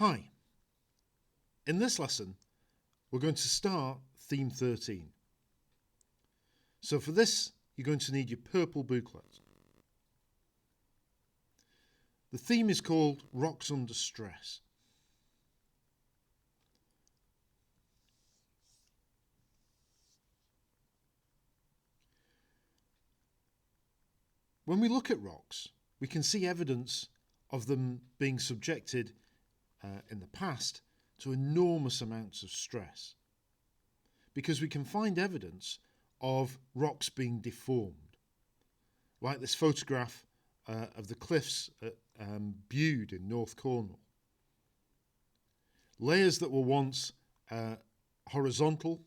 Hi, in this lesson we're going to start theme 13. So for this you're going to need your purple booklet. The theme is called Rocks Under Stress. When we look at rocks, we can see evidence of them being subjected in the past to enormous amounts of stress, because we can find evidence of rocks being deformed, like this photograph of the cliffs at Bude in North Cornwall. Layers that were once horizontal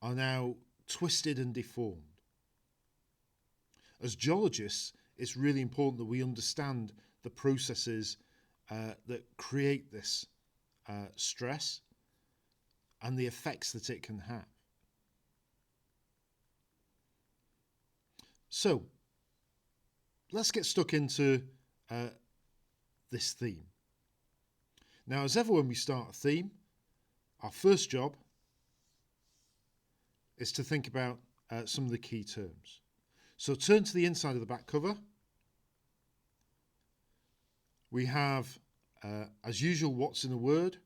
are now twisted and deformed. As geologists, it's really important that we understand the processes that create this stress and the effects that it can have. So, let's get stuck into this theme. Now, as ever when we start a theme, our first job is to think about some of the key terms. So turn to the inside of the back cover. We have, as usual, what's in a word.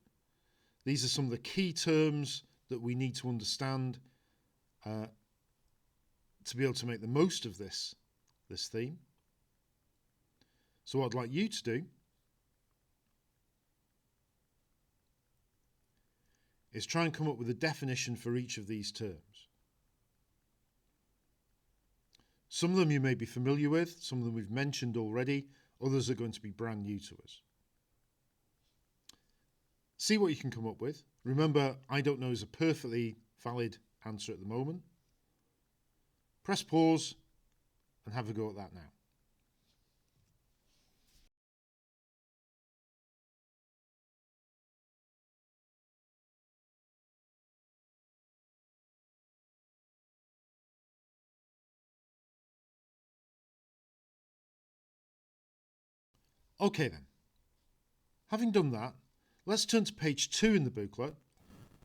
These are some of the key terms that we need to understand to be able to make the most of this theme. So what I'd like you to do is try and come up with a definition for each of these terms. Some of them you may be familiar with, some of them we've mentioned already, others are going to be brand new to us. See what you can come up with. Remember, I don't know is a perfectly valid answer at the moment. Press pause and have a go at that now. Okay then, having done that, let's turn to page 2 in the booklet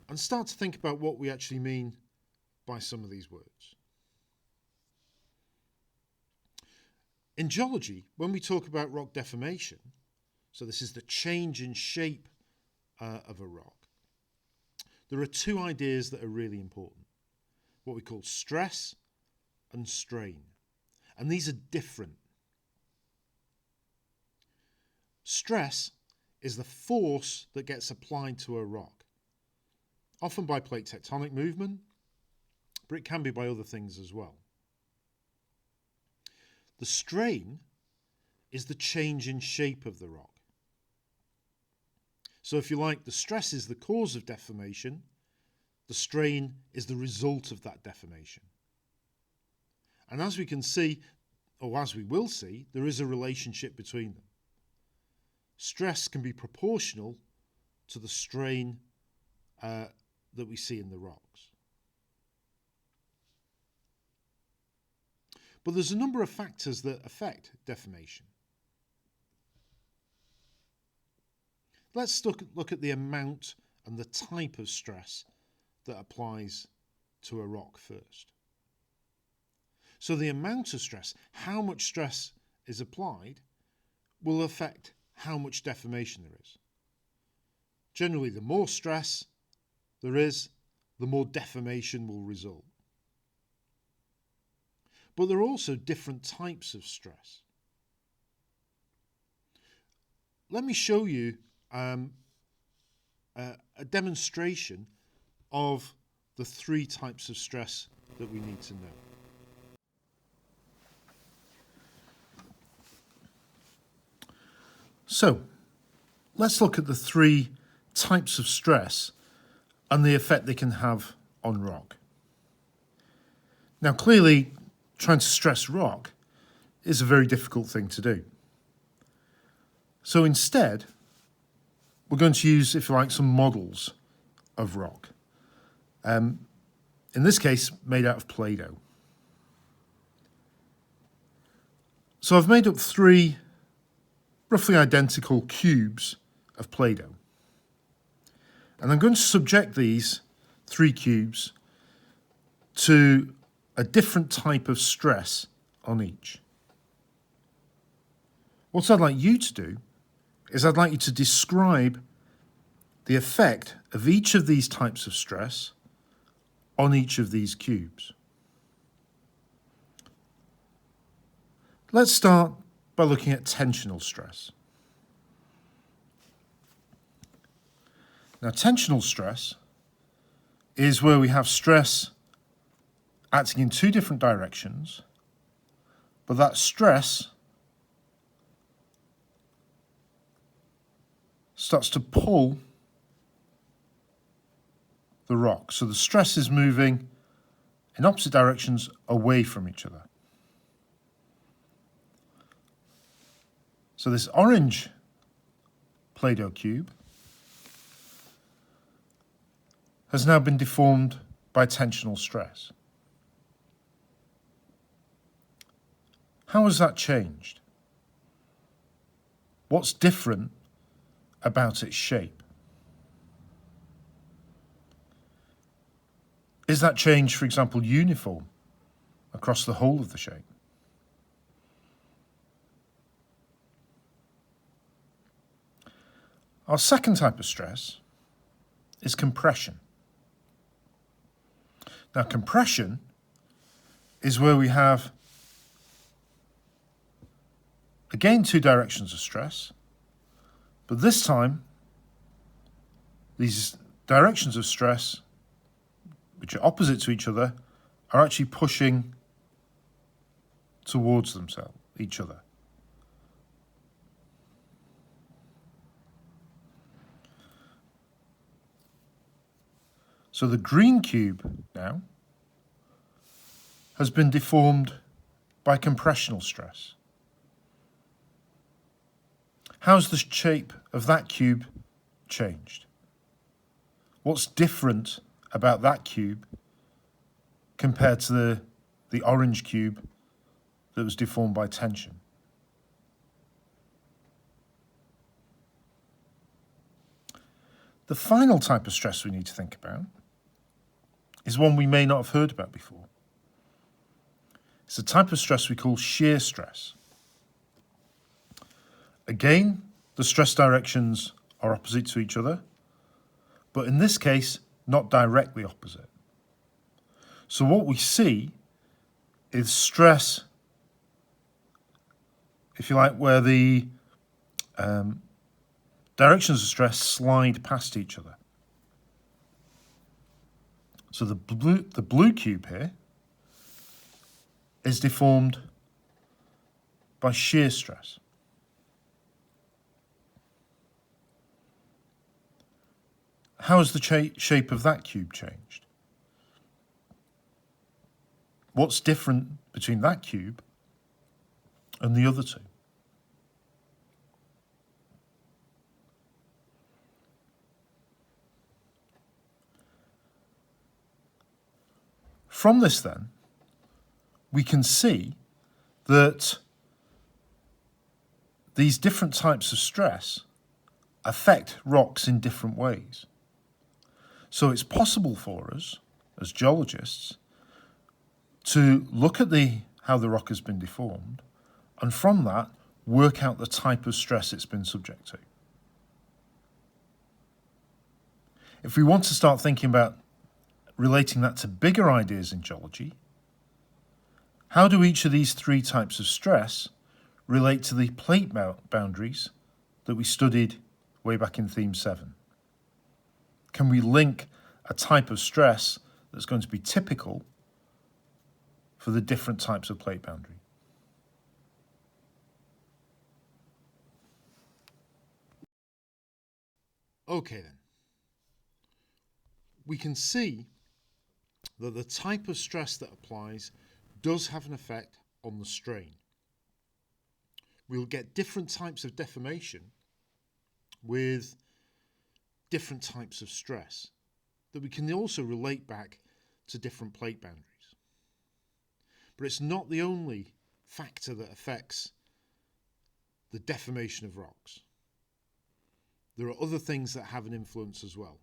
and start to think about what we actually mean by some of these words. In geology, when we talk about rock deformation, so this is the change in shape of a rock, there are two ideas that are really important, what we call stress and strain, and these are different. Stress is the force that gets applied to a rock, often by plate tectonic movement, but it can be by other things as well. The strain is the change in shape of the rock. So if you like, the stress is the cause of deformation, the strain is the result of that deformation. And as we can see, or as we will see, there is a relationship between them. Stress can be proportional to the strain that we see in the rocks. But there's a number of factors that affect deformation. Let's look at the amount and the type of stress that applies to a rock first. So the amount of stress, how much stress is applied, will affect how much deformation there is. Generally, the more stress there is, the more deformation will result. But there are also different types of stress. Let me show you a demonstration of the three types of stress that we need to know. So, let's look at the three types of stress and the effect they can have on rock. Now, clearly, trying to stress rock is a very difficult thing to do. So instead, we're going to use, if you like, some models of rock. In this case, made out of Play-Doh. So I've made up three roughly identical cubes of Play-Doh. And I'm going to subject these 3 cubes to a different type of stress on each. What I'd like you to do is I'd like you to describe the effect of each of these types of stress on each of these cubes. Let's start by looking at tensional stress. Now, tensional stress is where we have stress acting in 2 different directions, but that stress starts to pull the rock. So the stress is moving in opposite directions away from each other. So this orange Play-Doh cube has now been deformed by tensional stress. How has that changed? What's different about its shape? Is that change, for example, uniform across the whole of the shape? Our second type of stress is compression. Now, compression is where we have, again, 2 directions of stress, but this time, these directions of stress, which are opposite to each other, are actually pushing towards themselves, each other. So the green cube now has been deformed by compressional stress. How's the shape of that cube changed? What's different about that cube compared to the orange cube that was deformed by tension? The final type of stress we need to think about is one we may not have heard about before. It's a type of stress we call shear stress. Again, the stress directions are opposite to each other, but in this case, not directly opposite. So what we see is stress, if you like, where the directions of stress slide past each other. So the blue cube here is deformed by shear stress. How has the shape of that cube changed? What's different between that cube and the other 2? From this then, we can see that these different types of stress affect rocks in different ways. So it's possible for us, as geologists, to look at how the rock has been deformed, and from that, work out the type of stress it's been subject to. If we want to start thinking about relating that to bigger ideas in geology, how do each of these 3 types of stress relate to the plate boundaries that we studied way back in Theme 7? Can we link a type of stress that's going to be typical for the different types of plate boundary? Okay then. We can see that the type of stress that applies does have an effect on the strain. We'll get different types of deformation with different types of stress that we can also relate back to different plate boundaries. But it's not the only factor that affects the deformation of rocks. There are other things that have an influence as well,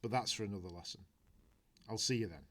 but that's for another lesson. I'll see you then.